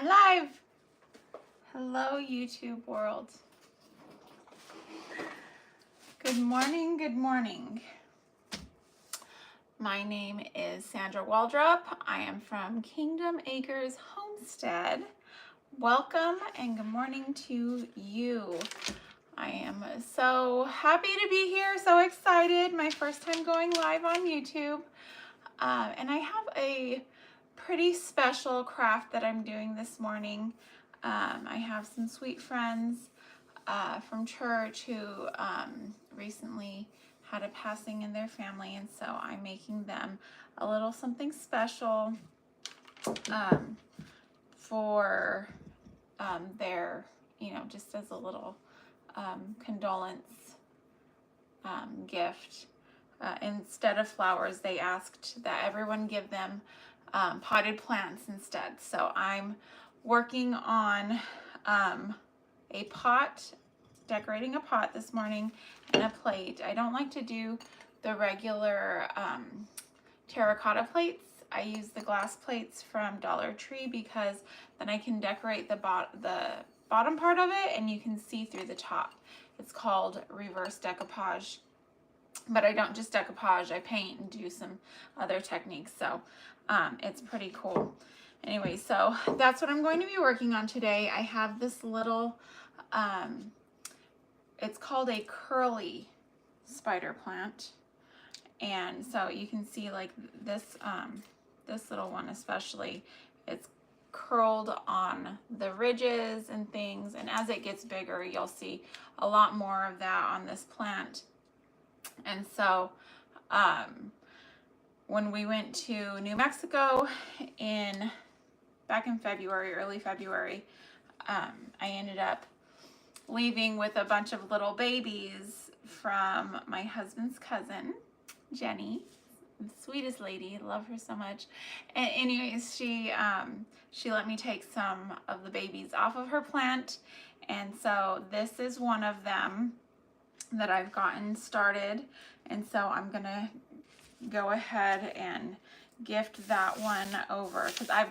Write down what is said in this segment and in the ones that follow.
I'm live. Hello, YouTube world. Good morning, good morning. My name is Sandra Waldrop. I am from Kingdom Acres Homestead. Welcome and good morning to you. I am so happy to be here, so excited. My first time going live on YouTube. And I have a pretty special craft that I'm doing this morning. I have some sweet friends from church who recently had a passing in their family, and so I'm making them a little something special for their, just as a little condolence gift. Instead of flowers, they asked that everyone give them potted plants instead. So I'm working on a pot, decorating a pot this morning, and a plate. I don't like to do the regular terracotta plates. I use the glass plates from Dollar Tree because then I can decorate the bottom part of it and you can see through the top. It's called reverse decoupage. But I don't just decoupage, I paint and do some other techniques, so it's pretty cool. Anyway, so that's what I'm going to be working on today. I have this little, it's called a curly spider plant. And so you can see like this, this little one especially, it's curled on the ridges and things. And as it gets bigger, you'll see a lot more of that on this plant. And so when we went to New Mexico back in February, early February, I ended up leaving with a bunch of little babies from my husband's cousin, Jenny, the sweetest lady, love her so much. And anyways, she let me take some of the babies off of her plant, and so this is one of them that I've gotten started, and so I'm gonna go ahead and gift that one over because I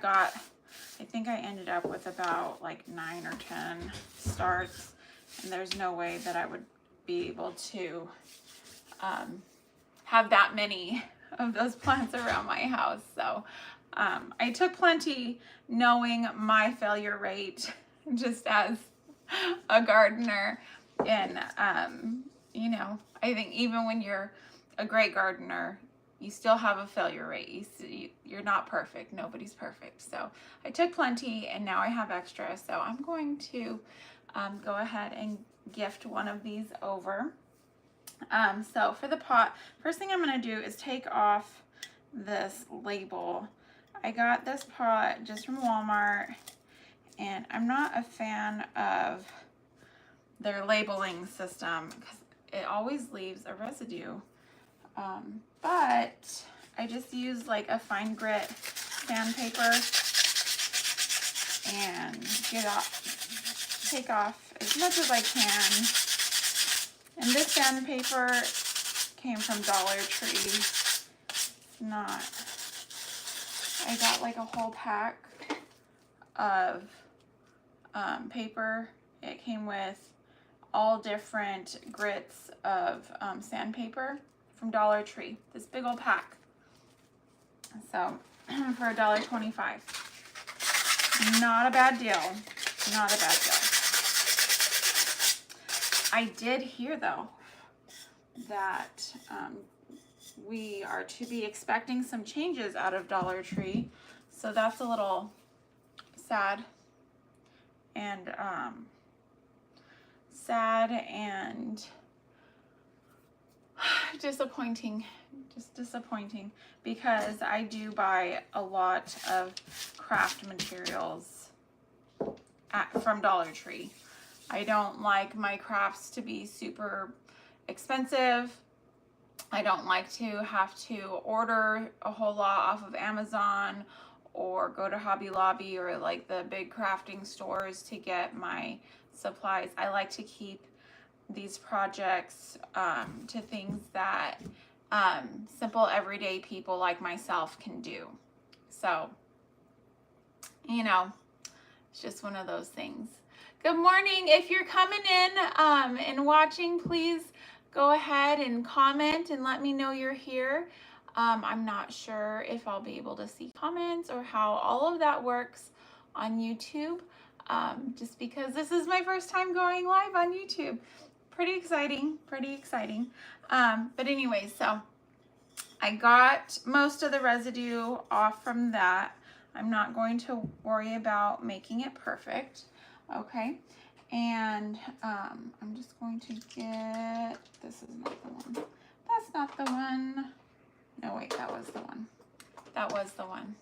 think I ended up with about like 9 or 10 starts, and there's no way that I would be able to have that many of those plants around my house. So I took plenty, knowing my failure rate just as a gardener. And I think even when you're a great gardener, you still have a failure rate. You're not perfect. Nobody's perfect. So I took plenty and now I have extra. So I'm going to go ahead and gift one of these over. So for the pot, first thing I'm going to do is take off this label. I got this pot just from Walmart, and I'm not a fan of their labeling system because it always leaves a residue. But I just use like a fine grit sandpaper and take off as much as I can. And this sandpaper came from Dollar Tree. I got like a whole pack of paper. It came with all different grits of sandpaper from Dollar Tree. This big old pack. So for $1.25. Not a bad deal. Not a bad deal. I did hear though that we are to be expecting some changes out of Dollar Tree. So that's a little sad and disappointing, just disappointing, because I do buy a lot of craft materials from Dollar Tree. I don't like my crafts to be super expensive. I don't like to have to order a whole lot off of Amazon or go to Hobby Lobby or like the big crafting stores to get my supplies. I like to keep these projects to things that simple everyday people like myself can do. So, It's just one of those things. Good morning. If you're coming in and watching, please go ahead and comment and let me know you're here. I'm not sure if I'll be able to see comments or how all of that works on YouTube, just because this is my first time going live on YouTube. Pretty exciting, pretty exciting. But anyway, so I got most of the residue off from that. I'm not going to worry about making it perfect, okay? And I'm just going to get, this is not the one. That's not the one. No, wait, that was the one. That was the one.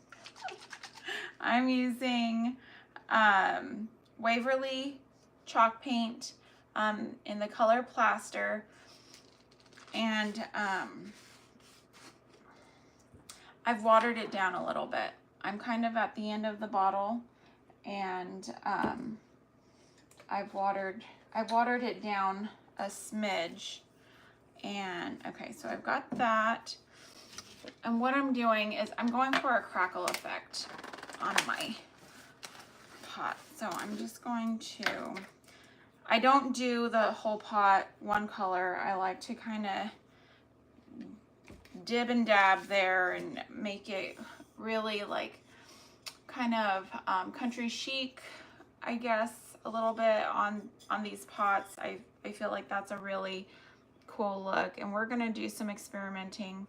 I'm using Waverly chalk paint in the color plaster, and I've watered it down a little bit. I'm kind of at the end of the bottle, and I've watered it down a smidge. And okay, so I've got that. And what I'm doing is I'm going for a crackle effect on my pot. So I'm just going to, I don't do the whole pot one color. I like to kind of dib and dab there and make it really like kind of country chic, I guess, a little bit on these pots. I feel like that's a really cool look, and we're gonna do some experimenting,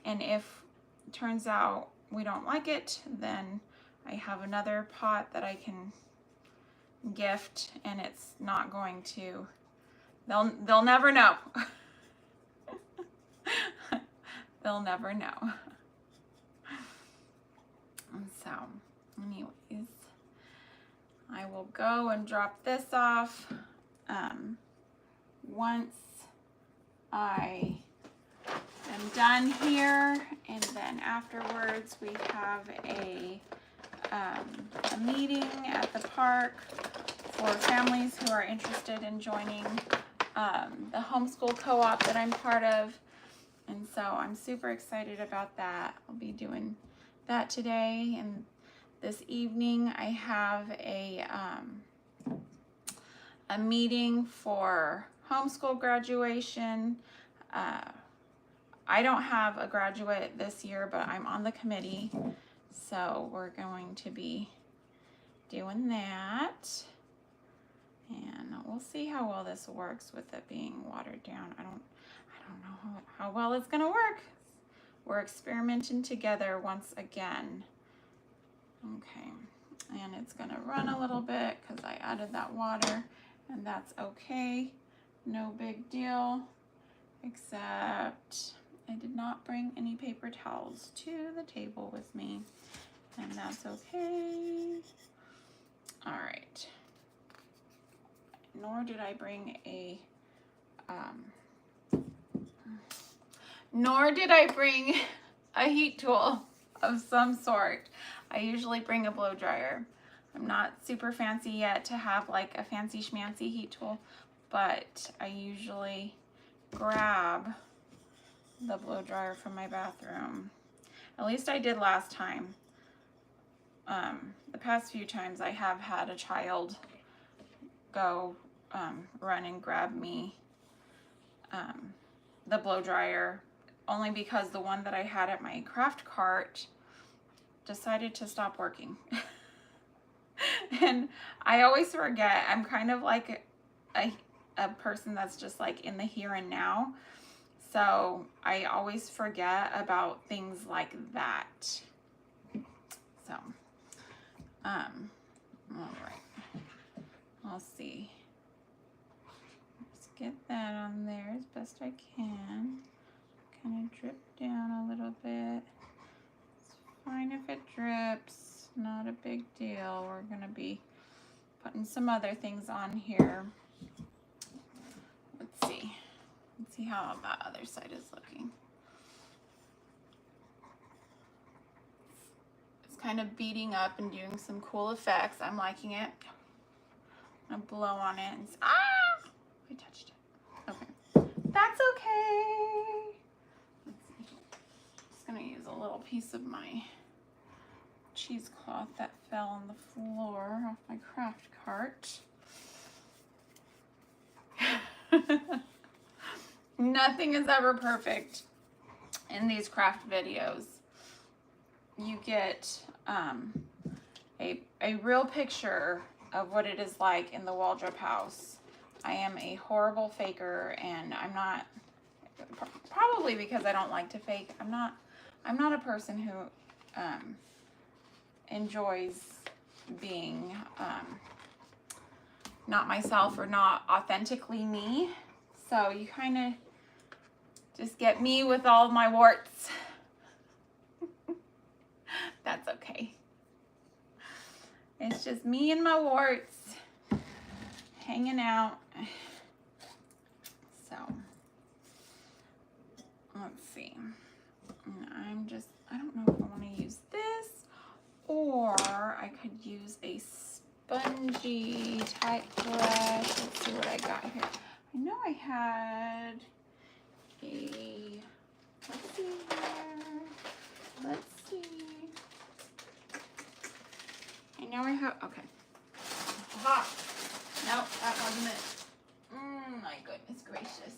and if it turns out we don't like it, then I have another pot that I can gift, and it's not going to, they'll never know. They'll never know. So anyways, I will go and drop this off once I am done here, and then afterwards we have a meeting at the park for families who are interested in joining the homeschool co-op that I'm part of, and so I'm super excited about that. I'll be doing that today, and this evening I have a meeting for homeschool graduation. I don't have a graduate this year, but I'm on the committee, so we're going to be doing that, and we'll see how well this works with it being watered down. I don't know how well it's gonna work. We're experimenting together once again. Okay, and it's gonna run a little bit because I added that water, and that's okay. No big deal, except I did not bring any paper towels to the table with me, and that's okay. All right. Nor did I bring a heat tool of some sort. I usually bring a blow dryer. I'm not super fancy yet to have like a fancy schmancy heat tool, but I usually grab the blow dryer from my bathroom. At least I did last time. The past few times I have had a child go run and grab me the blow dryer, only because the one that I had at my craft cart decided to stop working. And I always forget. I'm kind of like a person that's just like in the here and now. So I always forget about things like that. So, all right. I'll see. Let's get that on there as best I can. Kind of drip down a little bit. It's fine if it drips, not a big deal. We're gonna be putting some other things on here. Let's see how that other side is looking. It's kind of beating up and doing some cool effects. I'm liking it. I'm gonna blow on it and I touched it. Okay, that's okay. Let's see. Just gonna use a little piece of my cheesecloth that fell on the floor off my craft cart. Nothing is ever perfect in these craft videos. You get a real picture of what it is like in the Waldrop house. I am a horrible faker, and I'm not, probably because I don't like to fake. I'm not a person who enjoys being not myself or not authentically me. So you kind of just get me with all my warts. That's okay. It's just me and my warts hanging out. So let's see. I don't know if I want to use this, or I could use a spongy type brush. Let's see what I got here. I know I had a, let's see here. Let's see. I know I have, okay. Aha. Nope, that wasn't it. My goodness gracious.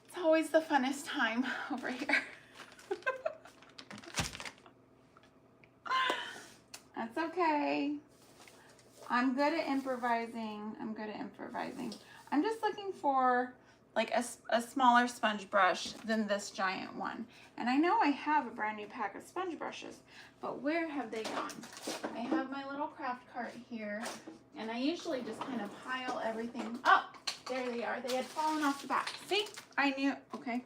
It's always the funnest time over here. That's okay. I'm good at improvising. I'm just looking for like a smaller sponge brush than this giant one. And I know I have a brand new pack of sponge brushes, but where have they gone? I have my little craft cart here, and I usually just kind of pile everything up. There they are. They had fallen off the back. See? I knew, okay.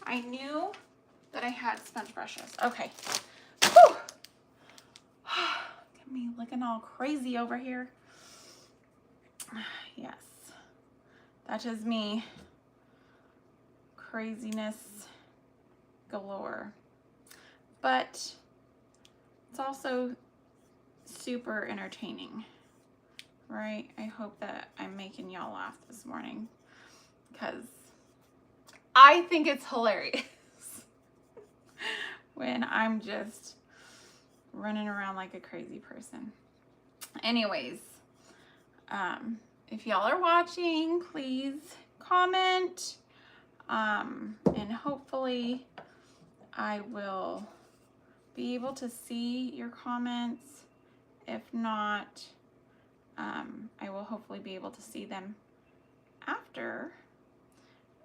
I knew that I had sponge brushes. Okay. Whew. Get me looking all crazy over here. Yes. That is me. Craziness galore. But it's also super entertaining, right? I hope that I'm making y'all laugh this morning, because I think it's hilarious when I'm just running around like a crazy person. Anyways, if y'all are watching, please comment, and hopefully I will be able to see your comments. If not, I will hopefully be able to see them after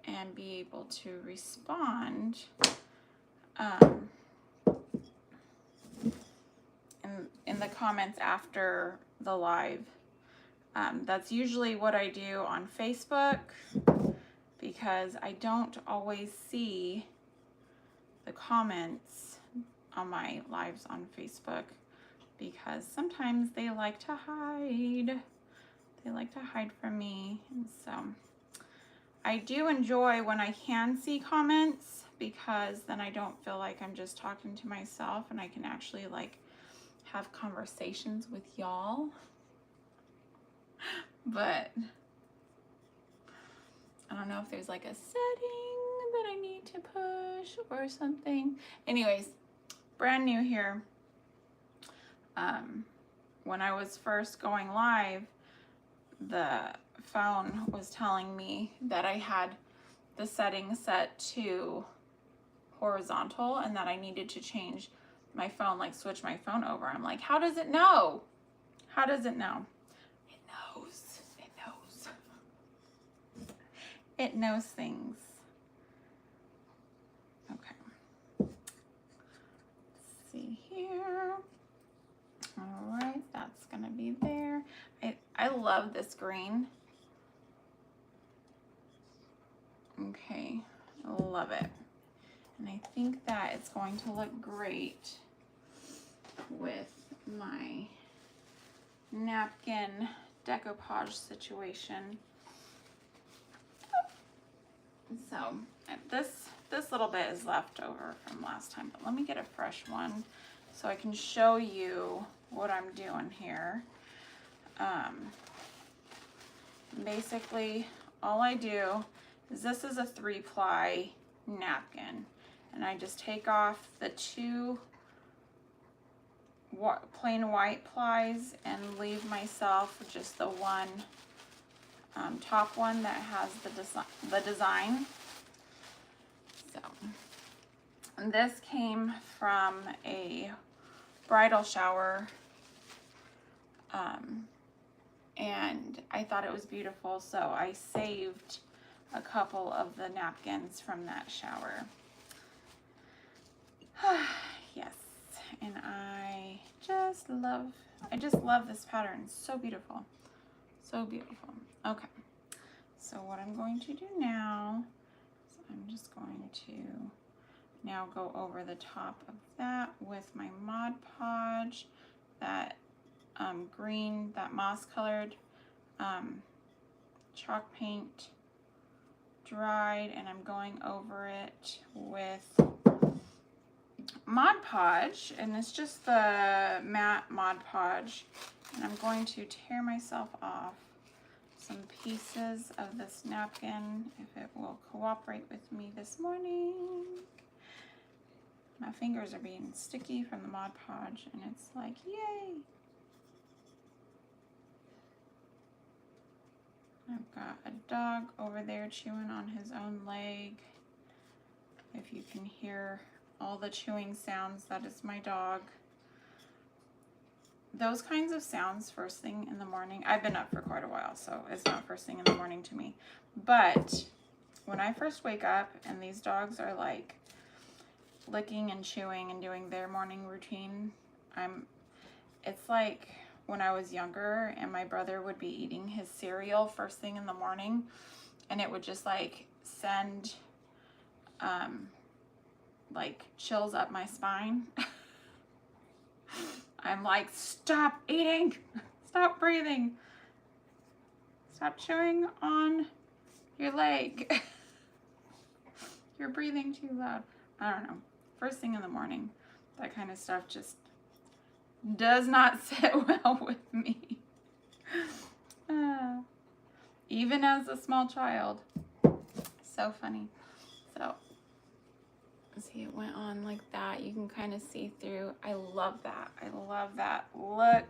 and be able to respond in the comments after the live. That's usually what I do on Facebook, because I don't always see the comments on my lives on Facebook, because sometimes they like to hide. They like to hide from me. And so I do enjoy when I can see comments, because then I don't feel like I'm just talking to myself, and I can actually like have conversations with y'all. But I don't know if there's like a setting that I need to push or something. Anyways, brand new here. When I was first going live, the phone was telling me that I had the settings set to horizontal and that I needed to change my phone, like switch my phone over. I'm like, how does it know? How does it know? It knows. It knows. It knows things. Okay. Let's see here. All right, that's gonna be there. I love this green. Okay, I love it. And I think that it's going to look great with my napkin decoupage situation. So this little bit is left over from last time, but let me get a fresh one so I can show you what I'm doing here. Basically all I do is, this is a 3-ply napkin, and I just take off the two plain white plies and leave myself just the one top one that has the design. So, and this came from a bridal shower, and I thought it was beautiful, so I saved a couple of the napkins from that shower. Yes, and I just love this pattern. It's so beautiful. So beautiful. Okay, so what I'm going to do now is I'm just going to now go over the top of that with my Mod Podge, that green, that moss colored chalk paint dried, and I'm going over it with Mod Podge, and it's just the matte Mod Podge, and I'm going to tear myself off some pieces of this napkin if it will cooperate with me this morning. My fingers are being sticky from the Mod Podge, and it's like, yay! I've got a dog over there chewing on his own leg. If you can hear all the chewing sounds, that is my dog. Those kinds of sounds first thing in the morning. I've been up for quite a while, so it's not first thing in the morning to me. But when I first wake up and these dogs are like licking and chewing and doing their morning routine, it's like when I was younger and my brother would be eating his cereal first thing in the morning, and it would just like send like chills up my spine. I'm like, stop eating, stop breathing, stop chewing on your leg. You're breathing too loud. I don't know. First thing in the morning, that kind of stuff just does not sit well with me. Even as a small child. So funny. So, see, it went on like that. You can kind of see through. I love that. I love that look.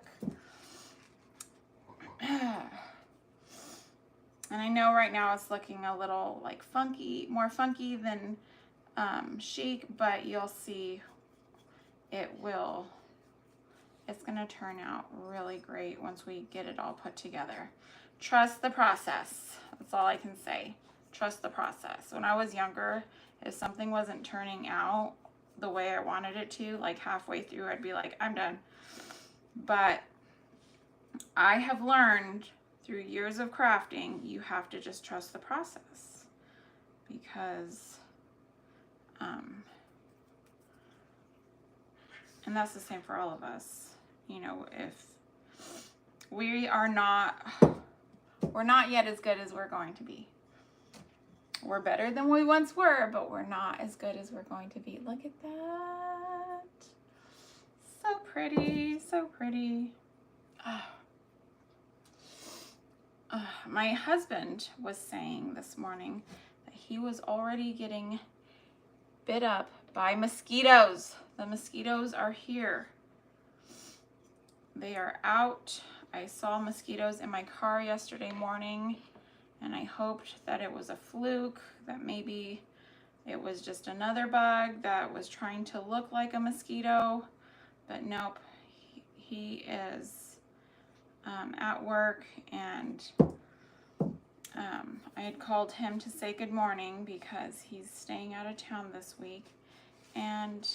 And I know right now it's looking a little like funky, more funky than chic, but you'll see it's gonna turn out really great once we get it all put together. Trust the process. That's all I can say. Trust the process. When I was younger, if something wasn't turning out the way I wanted it to, like halfway through, I'd be like, I'm done. But I have learned through years of crafting, you have to just trust the process, because and that's the same for all of us. You know, if we're not yet as good as we're going to be. We're better than we once were, but we're not as good as we're going to be. Look at that. So pretty, so pretty. My husband was saying this morning that he was already getting bit up by mosquitoes. The mosquitoes are here. They are out. I saw mosquitoes in my car yesterday morning, and I hoped that it was a fluke, that maybe it was just another bug that was trying to look like a mosquito, but nope. He is at work, and I had called him to say good morning because he's staying out of town this week, and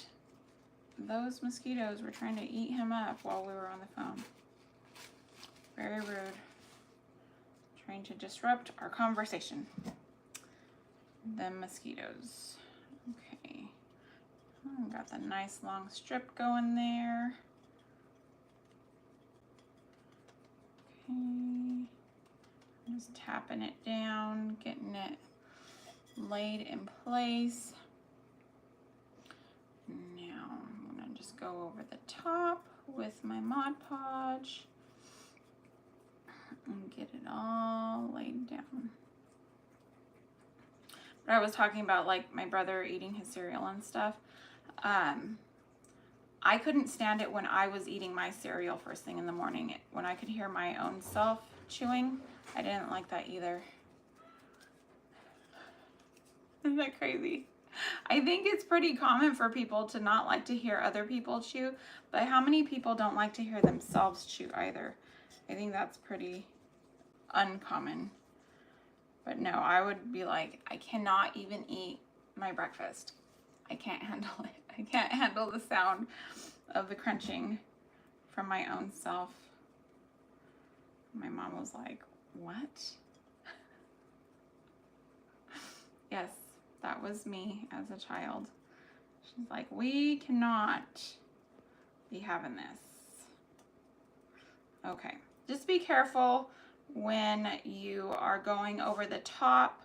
those mosquitoes were trying to eat him up while we were on the phone. Very rude. Trying to disrupt our conversation. The mosquitoes. Okay. Got the nice long strip going there. Okay. I'm just tapping it down, getting it laid in place. Now I'm going to just go over the top with my Mod Podge and get it all laid down. But I was talking about like my brother eating his cereal and stuff. I couldn't stand it when I was eating my cereal first thing in the morning. When I could hear my own self chewing, I didn't like that either. Isn't that crazy? I think it's pretty common for people to not like to hear other people chew, but how many people don't like to hear themselves chew either? I think that's pretty uncommon. But no, I would be like, I cannot even eat my breakfast. I can't handle it. I can't handle the sound of the crunching from my own self. My mom was like, what? Yes, that was me as a child. She's like, we cannot be having this. Okay, just be careful when you are going over the top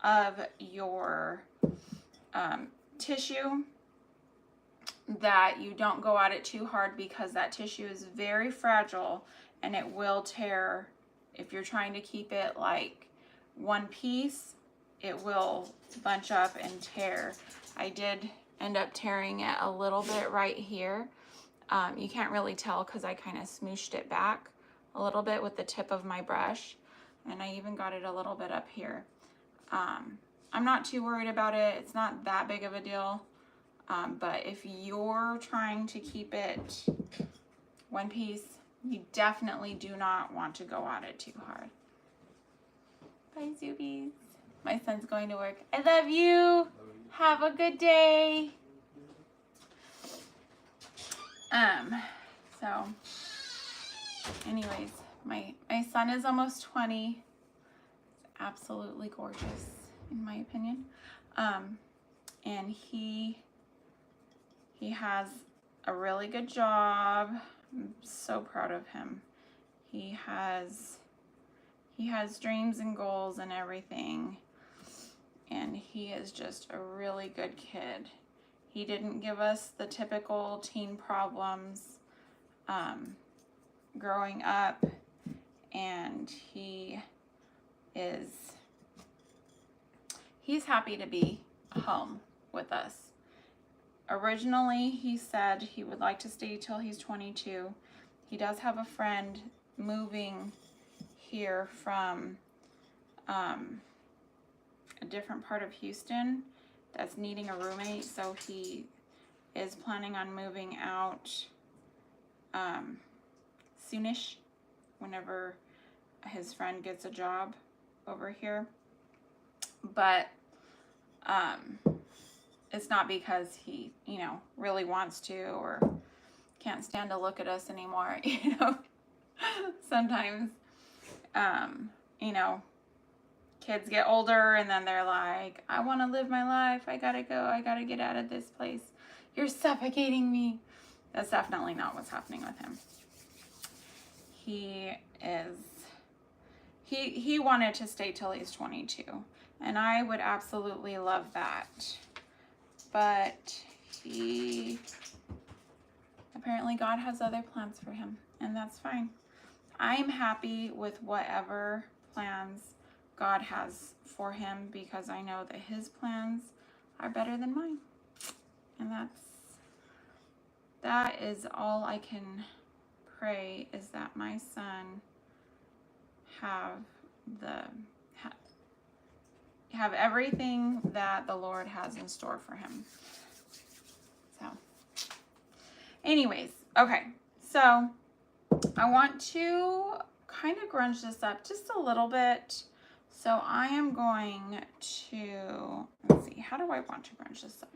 of your tissue, that you don't go at it too hard, because that tissue is very fragile and it will tear. If you're trying to keep it like one piece, it will bunch up and tear. I did end up tearing it a little bit right here. You can't really tell because I kind of smooshed it back a little bit with the tip of my brush, and I even got it a little bit up here. I'm not too worried about it. It's not that big of a deal. But if you're trying to keep it one piece, you definitely do not want to go at it too hard. Bye, Zoobies. My son's going to work. I love you. Have a good day. So anyways, my son is almost 20. He's absolutely gorgeous, in my opinion. And he has a really good job. I'm so proud of him. He has dreams and goals and everything. And he is just a really good kid. He didn't give us the typical teen problems growing up, and he's happy to be home with us. Originally, he said he would like to stay till he's 22. He does have a friend moving here from a different part of Houston that's needing a roommate, so he is planning on moving out soonish, whenever his friend gets a job over here. But it's not because he, really wants to or can't stand to look at us anymore. Sometimes, kids get older and then they're like, I want to live my life. I gotta go. I gotta get out of this place. You're suffocating me. That's definitely not what's happening with him. He wanted to stay till he's 22, and I would absolutely love that. But apparently God has other plans for him, and that's fine. I'm happy with whatever plans God has for him, because I know that his plans are better than mine. And that is all I can pray, is that my son have everything that the Lord has in store for him. So anyways, okay, so I want to kind of grunge this up just a little bit. So I am going to, let's see, how do I want to grunge this up?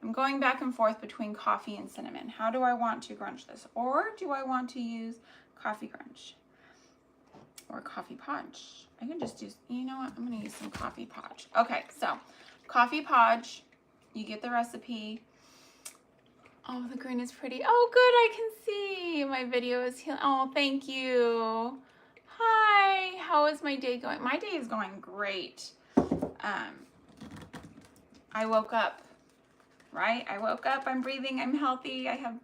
I'm going back and forth between coffee and cinnamon. How do I want to grunge this? Or do I want to use coffee grunge or coffee podge? I can just do, you know what? I'm going to use some coffee podge. Okay, so coffee podge, you get the recipe. Oh, the green is pretty. Oh, good, I can see. My video is healing. Oh, thank you. Hi, how is my day going? My day is going great. I woke up, right? I woke up, I'm breathing, I'm healthy, I have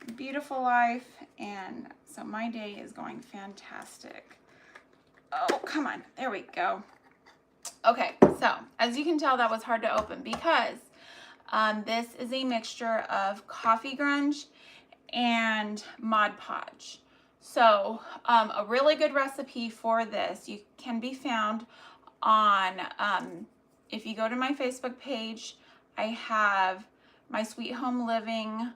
a beautiful life, and so my day is going fantastic. Oh, come on, there we go. Okay, So, as you can tell, that was hard to open because this is a mixture of coffee grunge and Mod Podge. So, a really good recipe for this can be found on, if you go to my Facebook page, I have my Sweet Home Living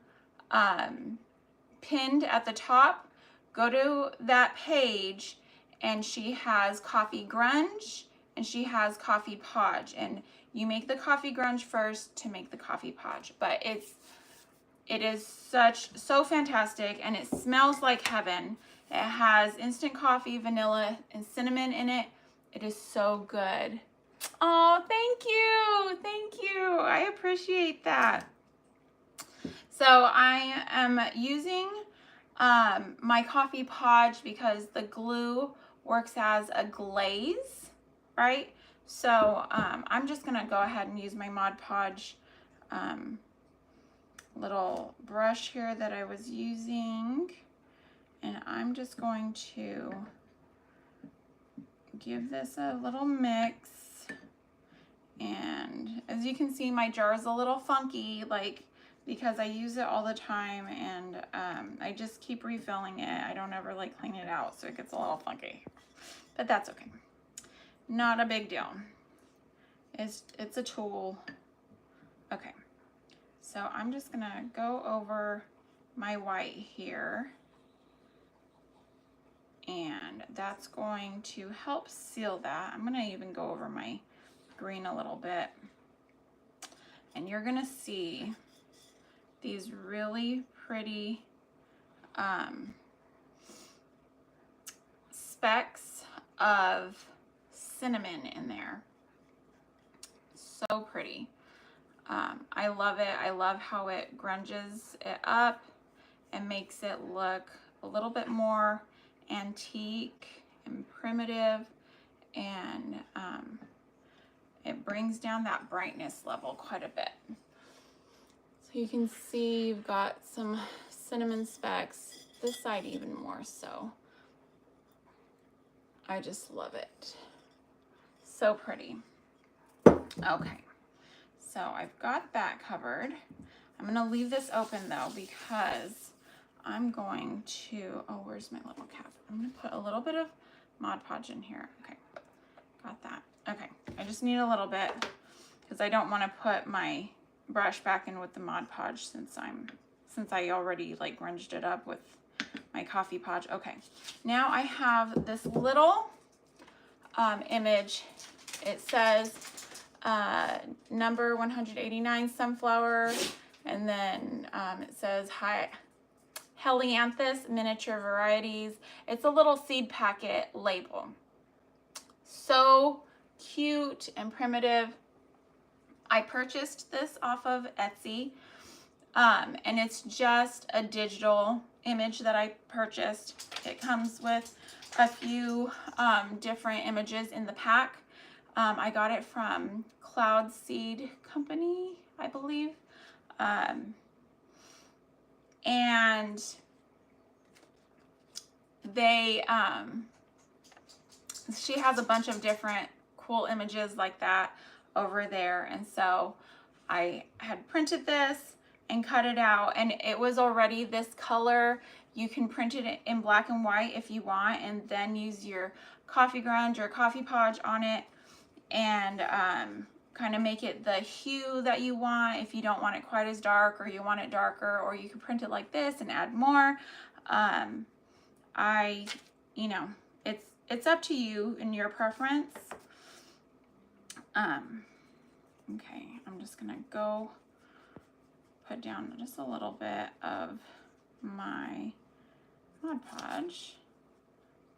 pinned at the top. Go to that page, and she has coffee grunge and she has coffee podge, and you make the coffee grunge first to make the coffee podge. But it is so fantastic, and it smells like heaven. It has instant coffee, vanilla, and cinnamon in it. It is so good. Oh, thank you. Thank you. I appreciate that. So I am using my coffee podge because the glue works as a glaze, right? So I'm just gonna go ahead and use my Mod Podge little brush here that I was using, and I'm just going to give this a little mix. And as you can see, my jar is a little funky, like, because I use it all the time, and I just keep refilling it. I don't ever like clean it out, so it gets a little funky, but that's okay. Not a big deal. It's a tool. Okay, so I'm just gonna go over my white here, and that's going to help seal that. I'm gonna even go over my green a little bit, and you're gonna see these really pretty specks of cinnamon in there. So pretty. I love it. I love how it grunges it up and makes it look a little bit more antique and primitive, and it brings down that brightness level quite a bit. So you can see you've got some cinnamon specks, this side even more so. I just love it. So pretty. Okay, so I've got that covered. I'm gonna leave this open though, because I'm going to, oh, where's my little cap? I'm gonna put a little bit of Mod Podge in here. Okay, got that. Okay, I just need a little bit because I don't want to put my brush back in with the Mod Podge since I already like grunged it up with my coffee podge. Okay, now I have this little image. It says number 189 sunflower, and then it says Helianthus miniature varieties. It's a little seed packet label. So cute and primitive. I purchased this off of Etsy, and it's just a digital image that I purchased. It comes with a few different images in the pack. I got it from Cloud Seed Company, I believe. And they, she has a bunch of different cool images like that over there, and so I had printed this and cut it out, and it was already this color. You can print it in black and white if you want, and then use your coffee grunge or coffee podge on it, and kind of make it the hue that you want. If you don't want it quite as dark, or you want it darker, or you can print it like this and add more. You know, it's up to you and your preference. Okay, I'm just gonna go put down just a little bit of my Mod Podge.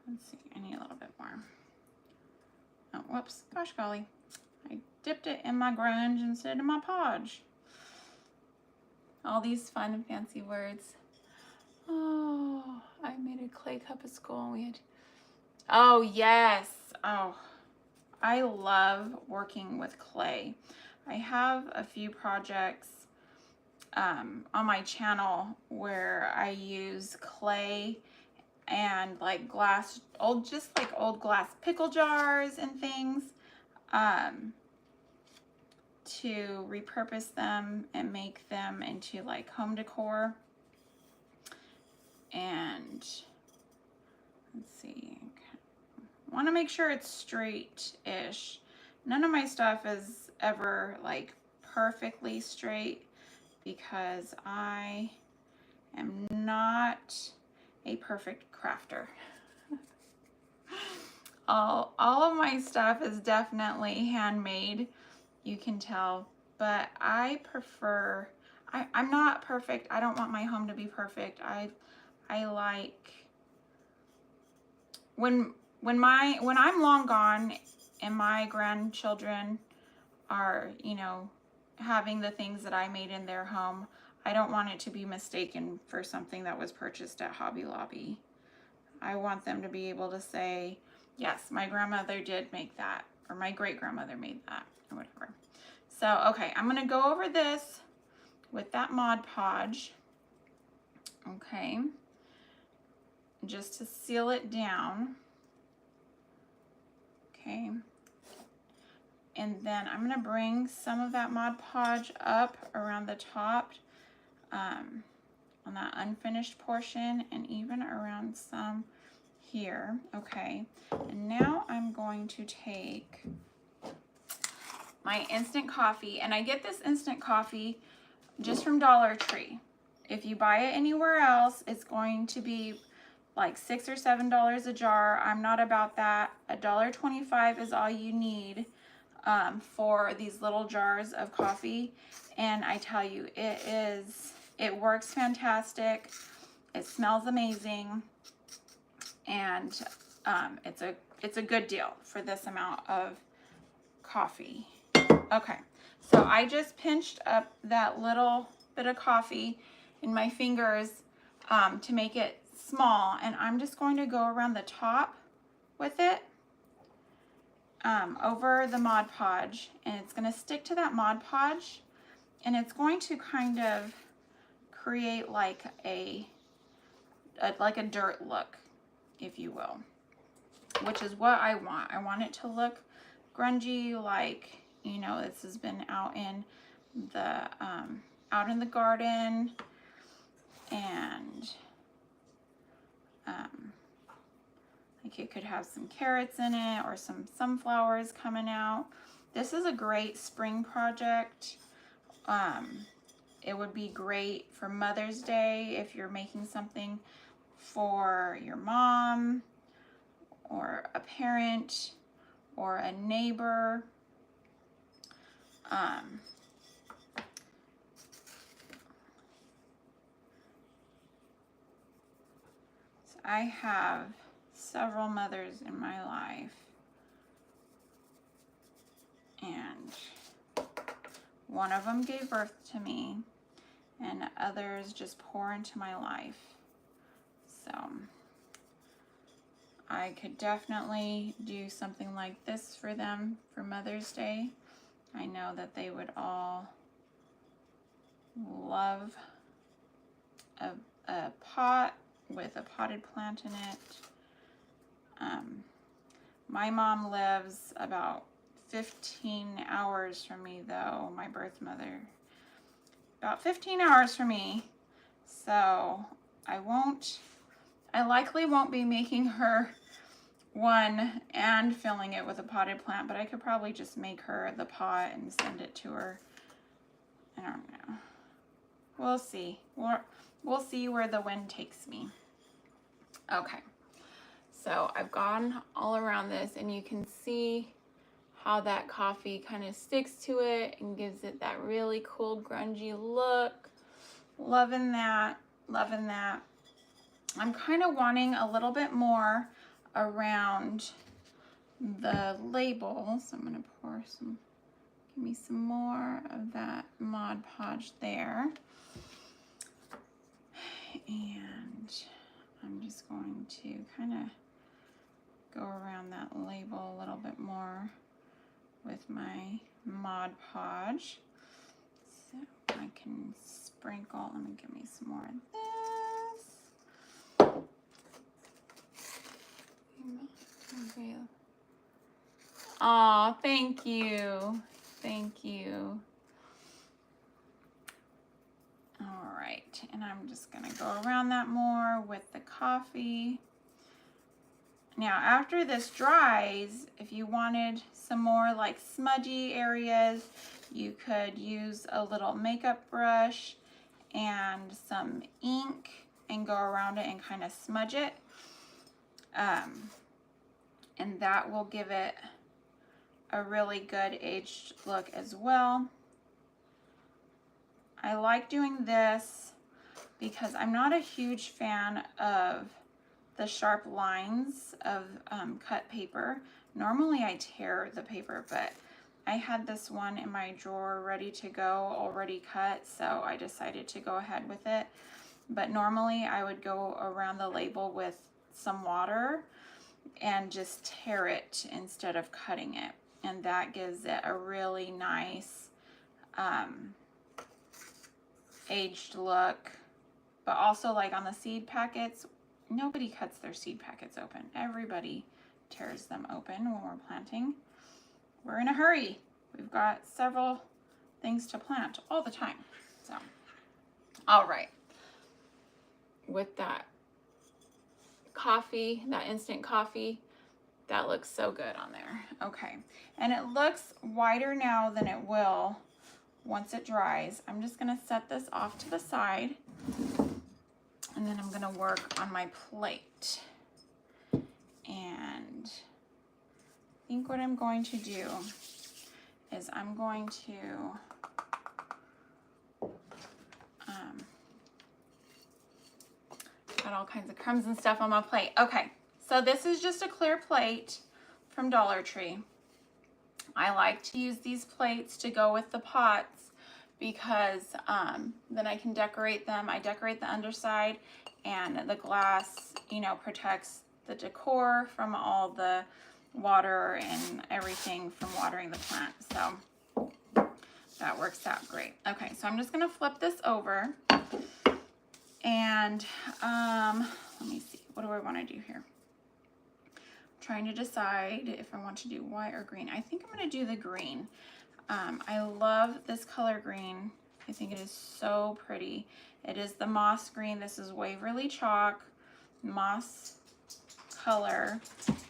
Let's see, I need a little bit more. Oh, whoops, gosh golly. I dipped it in my grunge instead of my podge. All these fun and fancy words. Oh, I made a clay cup at school and we had, oh yes, oh, I love working with clay. I have a few projects on my channel where I use clay and like glass, just like old glass pickle jars and things. to repurpose them and make them into like home decor. And let's see, want to make sure it's straight-ish. None of my stuff is ever like perfectly straight because I am not a perfect crafter. all of my stuff is definitely handmade, you can tell, but I prefer, I'm not perfect. I don't want my home to be perfect. I like when I'm long gone and my grandchildren are, you know, having the things that I made in their home, I don't want it to be mistaken for something that was purchased at Hobby Lobby. I want them to be able to say, yes, my grandmother did make that, or my great-grandmother made that, or whatever. So, okay, I'm gonna go over this with that Mod Podge, okay, just to seal it down, okay. And then I'm gonna bring some of that Mod Podge up around the top, on that unfinished portion, and even around some here, okay. And now I'm going to take my instant coffee, and I get this instant coffee just from Dollar Tree. If you buy it anywhere else, it's going to be like $6 or $7 a jar. I'm not about that. $1.25 is all you need for these little jars of coffee, and I tell you, it works fantastic. It smells amazing, and it's a good deal for this amount of coffee. Okay, so I just pinched up that little bit of coffee in my fingers to make it small, and I'm just going to go around the top with it over the Mod Podge, and it's going to stick to that Mod Podge, and it's going to kind of create like a dirt look, if you will, which is what I want. I want it to look grungy, like, you know, this has been out in the garden, and like it could have some carrots in it or some sunflowers coming out. This is a great spring project. It would be great for Mother's Day if you're making something for your mom or a parent or a neighbor. So I have several mothers in my life, and one of them gave birth to me, and others just pour into my life. So I could definitely do something like this for them for Mother's Day. I know that they would all love a pot with a potted plant in it. My mom lives about 15 hours from me, though, my birth mother. About 15 hours from me. So I likely won't be making her one and filling it with a potted plant, but I could probably just make her the pot and send it to her. I don't know. We'll see. We'll see where the wind takes me. Okay. So I've gone all around this, and you can see how that coffee kind of sticks to it and gives it that really cool grungy look. Loving that, loving that. I'm kind of wanting a little bit more around the label, so I'm going to pour some, give me some more of that Mod Podge there. And I'm just going to kind of go around that label a little bit more with my Mod Podge. So I can sprinkle, let me give me some more of this. Okay. Aw, thank you. Thank you. All right, and I'm just gonna go around that more with the coffee. Now, after this dries, if you wanted some more like smudgy areas, you could use a little makeup brush and some ink and go around it and kind of smudge it. And that will give it a really good aged look as well. I like doing this because I'm not a huge fan of the sharp lines of cut paper. Normally I tear the paper, but I had this one in my drawer ready to go, already cut, so I decided to go ahead with it. But normally I would go around the label with some water and just tear it instead of cutting it. And that gives it a really nice aged look. But also, like on the seed packets, nobody cuts their seed packets open. Everybody tears them open when we're planting. We're in a hurry. We've got several things to plant all the time. So, all right. With that coffee, that instant coffee, that looks so good on there. Okay, and it looks whiter now than it will once it dries. I'm just gonna set this off to the side, and then I'm gonna work on my plate. And I think what I'm going to do is I'm going to got all kinds of crumbs and stuff on my plate. Okay, so this is just a clear plate from Dollar Tree. I like to use these plates to go with the pots because then I can decorate them. I decorate the underside, and the glass, you know, protects the decor from all the water and everything from watering the plant. So that works out great. Okay, so I'm just gonna flip this over, and let me see, what do I want to do here? I'm trying to decide if I want to do white or green. I think I'm going to do the green. I love this color green. I think it is so pretty. It is the moss green. This is Waverly Chalk moss color,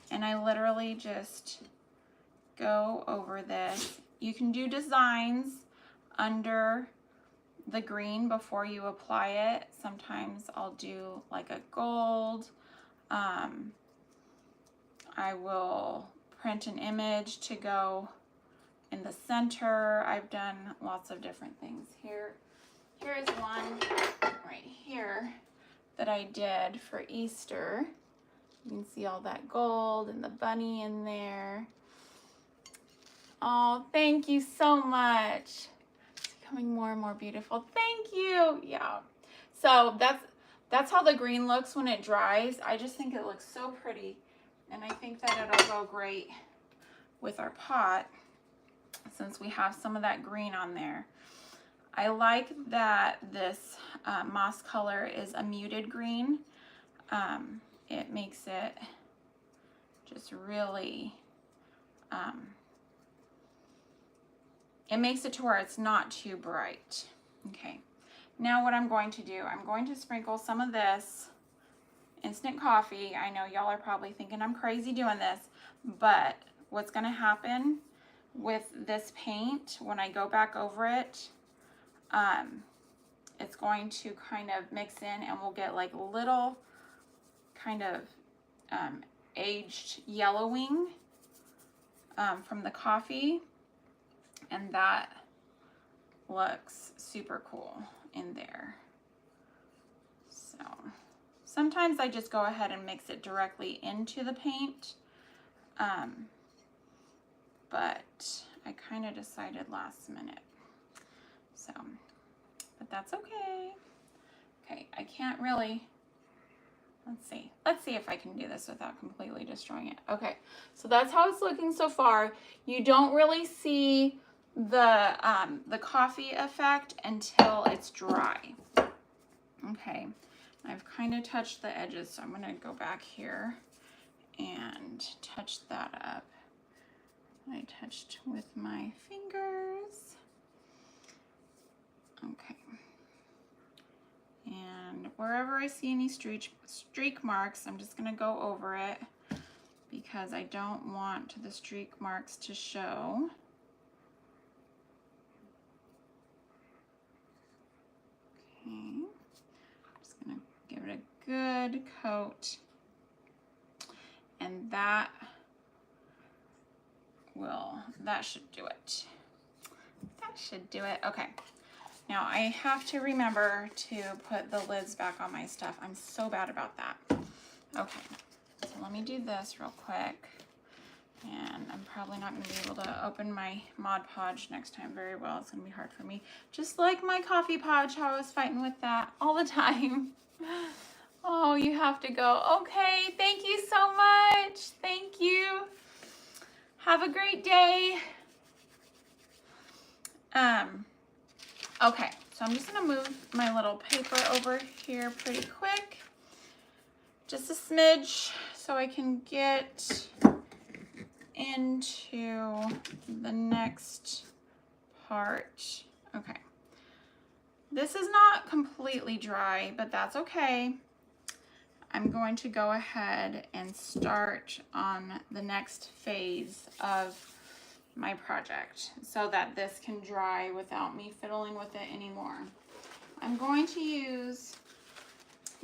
and I literally just go over this. You can do designs under the green before you apply it. Sometimes I'll do like a gold. I will print an image to go in the center. I've done lots of different things. Here's one right here that I did for Easter. You can see all that gold and the bunny in there. Oh, thank you so much. Becoming more and more beautiful. Thank you. Yeah. So that's how the green looks when it dries. I just think it looks so pretty, and I think that it'll go great with our pot since we have some of that green on there. I like that this moss color is a muted green. It makes it just really it makes it to where it's not too bright. Okay, now what I'm going to do, I'm going to sprinkle some of this instant coffee. I know y'all are probably thinking I'm crazy doing this, but what's gonna happen with this paint, when I go back over it, it's going to kind of mix in, and we'll get like little kind of aged yellowing from the coffee. And that looks super cool in there. So sometimes I just go ahead and mix it directly into the paint. But I kind of decided last minute. So, but that's okay. Okay, I can't really, let's see if I can do this without completely destroying it. Okay, so that's how it's looking so far. You don't really see the coffee effect until it's dry. Okay, I've kind of touched the edges, so I'm going to go back here and touch that up. I touched with my finger. And wherever I see any streak marks, I'm just gonna go over it because I don't want the streak marks to show. Okay, just gonna give it a good coat, and that should do it. That should do it. Okay. Now I have to remember to put the lids back on my stuff. I'm so bad about that. Okay, so let me do this real quick. And I'm probably not going to be able to open my Mod Podge next time very well. It's going to be hard for me. Just like my Coffee Podge, how I was fighting with that all the time. Oh, you have to go. Okay, thank you so much. Thank you. Have a great day. Okay, so I'm just going to move my little paper over here pretty quick. Just a smidge so I can get into the next part. Okay. This is not completely dry, but that's okay. I'm going to go ahead and start on the next phase of my project so that this can dry without me fiddling with it anymore. I'm going to use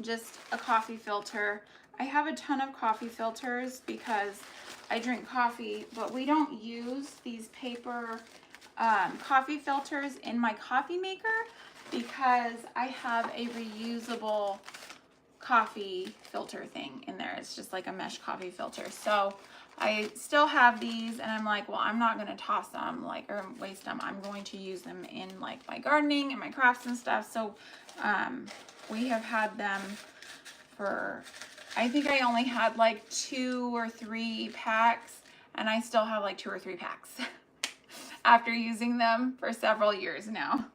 just a coffee filter. I have a ton of coffee filters because I drink coffee, but we don't use these paper coffee filters in my coffee maker because I have a reusable coffee filter thing in there. It's just like a mesh coffee filter. So I still have these and I'm like, well, I'm not going to toss them or waste them. I'm going to use them in like my gardening and my crafts and stuff. So we have had them for, I think I only had like 2 or 3 packs and I still have like 2 or 3 packs after using them for several years now.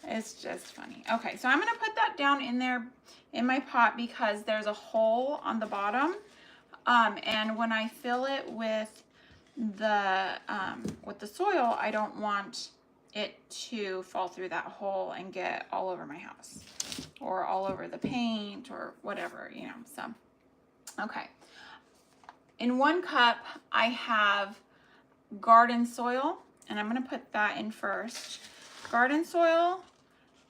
It's just funny. Okay, so I'm going to put that down in there in my pot because there's a hole on the bottom. And when I fill it with the soil, I don't want it to fall through that hole and get all over my house or all over the paint or whatever, you know. So, okay. In 1 cup, I have garden soil, and I'm going to put that in first. Garden soil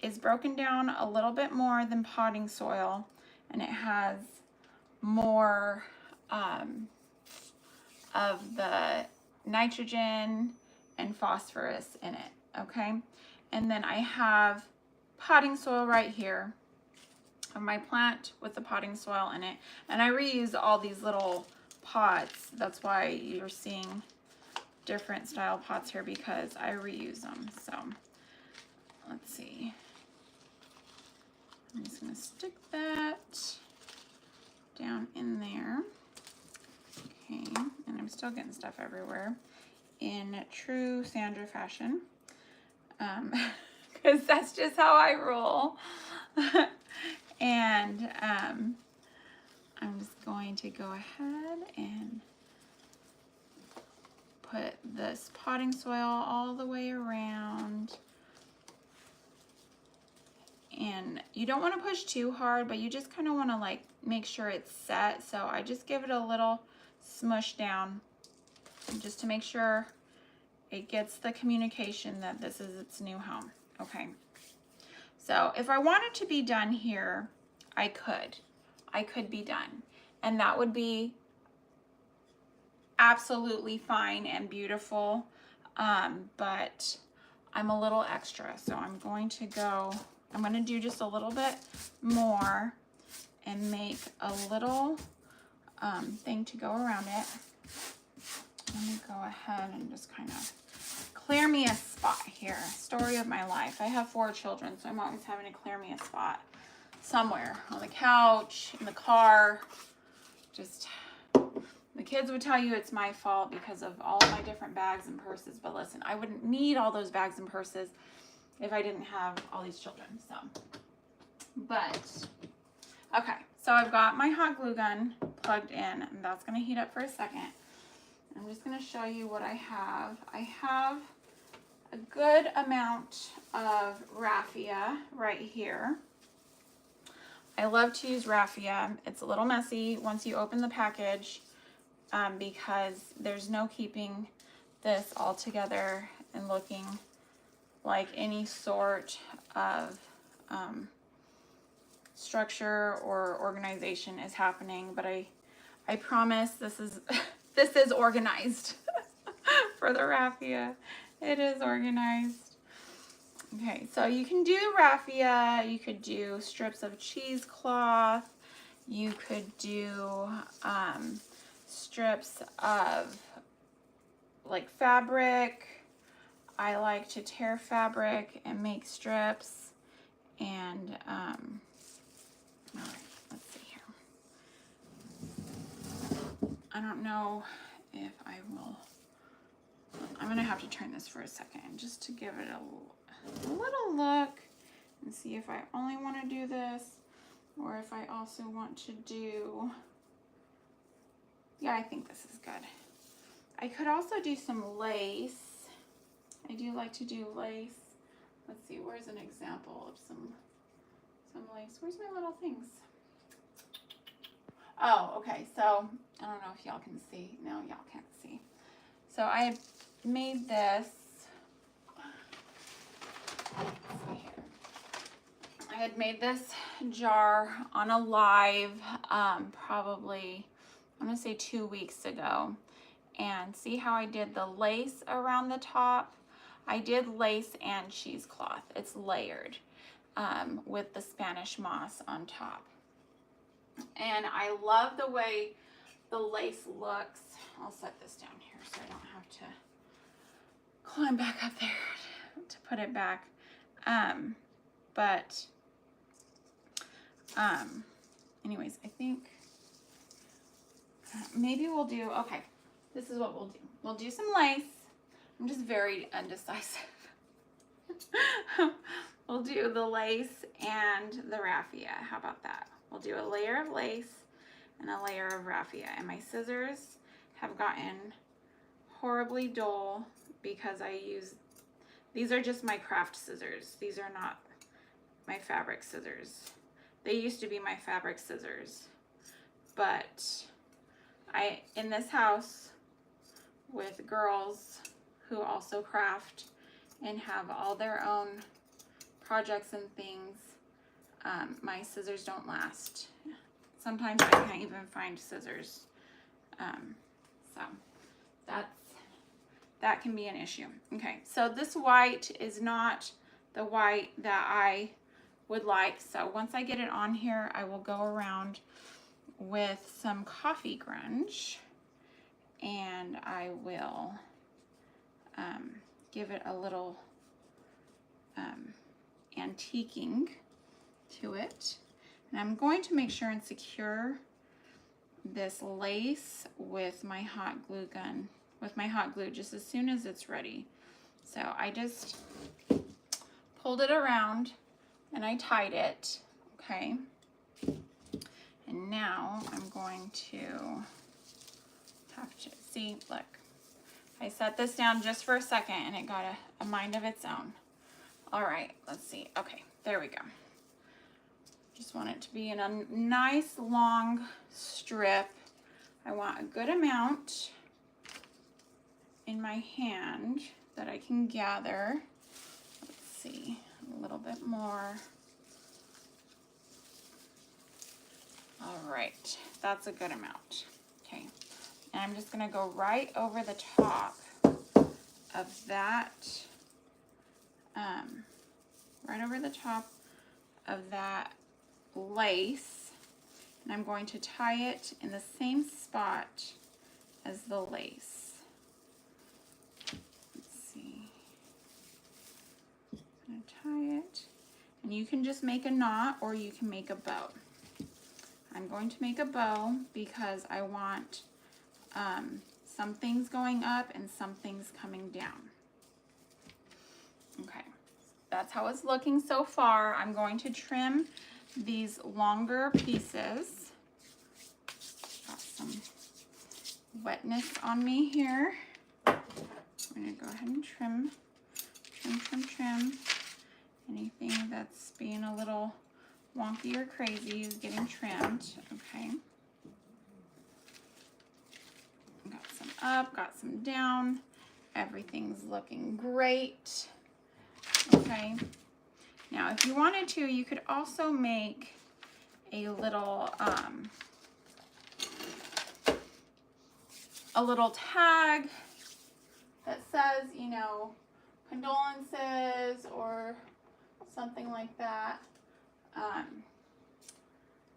is broken down a little bit more than potting soil, and it has more of the nitrogen and phosphorus in it, okay? And then I have potting soil right here of my plant with the potting soil in it, and I reuse all these little pots. That's why you're seeing different style pots here, because I reuse them. So let's see, I'm just going to stick that down in there. Okay, and I'm still getting stuff everywhere in true Sandra fashion, because that's just how I roll. And I'm just going to go ahead and put this potting soil all the way around. And you don't want to push too hard, but you just kind of want to like make sure it's set. So I just give it a little smush down just to make sure it gets the communication that this is its new home. Okay. So if I wanted to be done here, I could be done. And that would be absolutely fine and beautiful. But I'm a little extra. So I'm going to do just a little bit more and make a little thing to go around it. Let me go ahead and just kind of clear me a spot here. Story of my life. I have 4 children, so I'm always having to clear me a spot somewhere, on the couch, in the car. Just, the kids would tell you it's my fault because of all of my different bags and purses, but listen, I wouldn't need all those bags and purses if I didn't have all these children. So, but okay, so I've got my hot glue gun plugged in, and that's going to heat up for a second. I'm just going to show you what I have. I have a good amount of raffia right here. I love to use raffia. It's a little messy once you open the package because there's no keeping this all together and looking like any sort of structure or organization is happening. But I promise this is this is organized for the raffia. It is organized. Okay, so you can do raffia, you could do strips of cheesecloth, you could do strips of like fabric. I like to tear fabric and make strips. And all right, let's see here. I don't know if I will. I'm gonna have to turn this for a second just to give it a little look and see if I only want to do this or if I also want to do, yeah, I think this is good. I could also do some lace. I do like to do lace. Let's see, where's an example of some lace? Where's my little things? Oh, okay, so I don't know if y'all can see. No, y'all can't see. So I made this. I had made this jar on a live probably, I'm gonna say 2 weeks ago. And see how I did the lace around the top? I did lace and cheesecloth. It's layered with the Spanish moss on top. And I love the way the lace looks. I'll set this down here so I don't have to climb back up there to put it back. Anyways, I think maybe we'll do, okay, this is what we'll do. We'll do some lace. I'm just very undecisive. We'll do the lace and the raffia. How about that? We'll do a layer of lace and a layer of raffia. And my scissors have gotten horribly dull because I use, these are just my craft scissors. These are not my fabric scissors. They used to be my fabric scissors, but in this house with girls who also craft and have all their own projects and things, my scissors don't last. Sometimes I can't even find scissors. So that can be an issue. Okay, so this white is not the white that I would like. So once I get it on here, I will go around with some coffee grunge and I will give it a little antiquing to it. And I'm going to make sure and secure this lace with my hot glue gun, with my hot glue, just as soon as it's ready. So I just pulled it around and I tied it, okay? And now I'm going to have to, see, look. I set this down just for a second and it got a mind of its own. All right, let's see. Okay, there we go. Just want it to be in a nice long strip. I want a good amount in my hand that I can gather. Let's see, a little bit more. All right, that's a good amount. Okay, and I'm just gonna go right over the top of that, right over the top of that lace, and I'm going to tie it in the same spot as the lace. Let's see. I'm gonna tie it, and you can just make a knot or you can make a bow. I'm going to make a bow because I want some things going up and some things coming down. Okay, that's how it's looking so far. I'm going to trim these longer pieces. Got some wetness on me here. I'm going to go ahead and trim anything that's being a little wonky or crazy is getting trimmed. Okay. Got some up, got some down. Everything's looking great. Okay. Now, if you wanted to, you could also make a little tag that says, you know, condolences or something like that.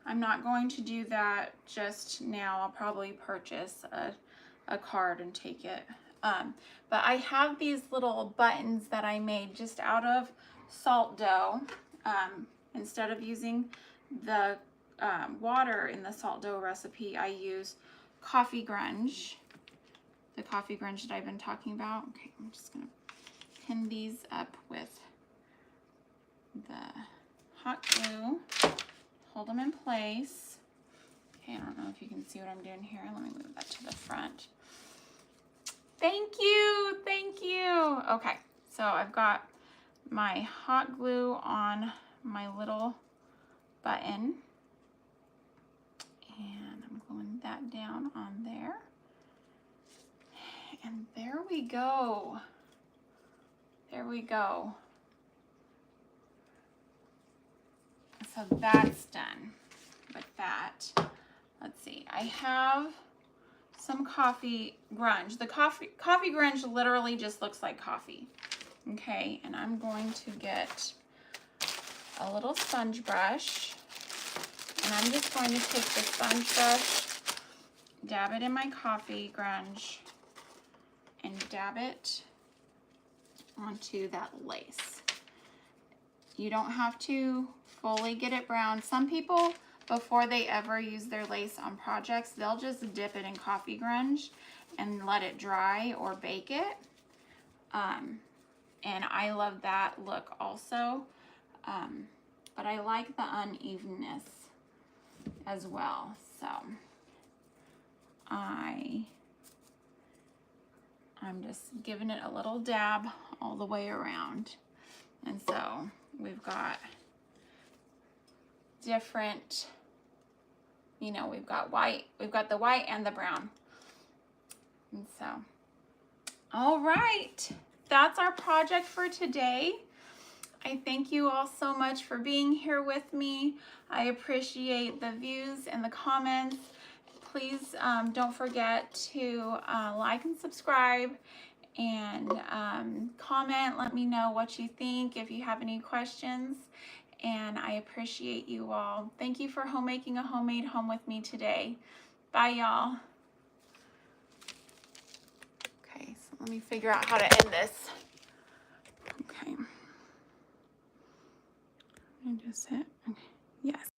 I'm not going to do that just now. I'll probably purchase a card and take it. But I have these little buttons that I made just out of salt dough. Instead of using the water in the salt dough recipe, I use coffee grunge. The coffee grunge that I've been talking about. Okay, I'm just gonna pin these up with the hot glue. Hold them in place. Okay, I don't know if you can see what I'm doing here. Let me move that to the front. Thank you, thank you. Okay, so I've got my hot glue on my little button. And I'm gluing that down on there. And there we go. There we go. So that's done with that. Let's see. I have some coffee grunge. The coffee grunge literally just looks like coffee. Okay, and I'm going to get a little sponge brush. And I'm just going to take the sponge brush, dab it in my coffee grunge, and dab it onto that lace. You don't have to fully get it brown. Some people, before they ever use their lace on projects, they'll just dip it in coffee grunge and let it dry or bake it. And I love that look also. But I like the unevenness as well. So I'm just giving it a little dab all the way around. And so we've got different, you know, we've got white, we've got the white and the brown. And so, all right, that's our project for today. I thank you all so much for being here with me. I appreciate the views and the comments. Please don't forget to like and subscribe and comment. Let me know what you think if you have any questions. And I appreciate you all. Thank you for making a homemade home with me today. Bye, y'all. Okay, so let me figure out how to end this. Okay. I just hit, okay. Yes.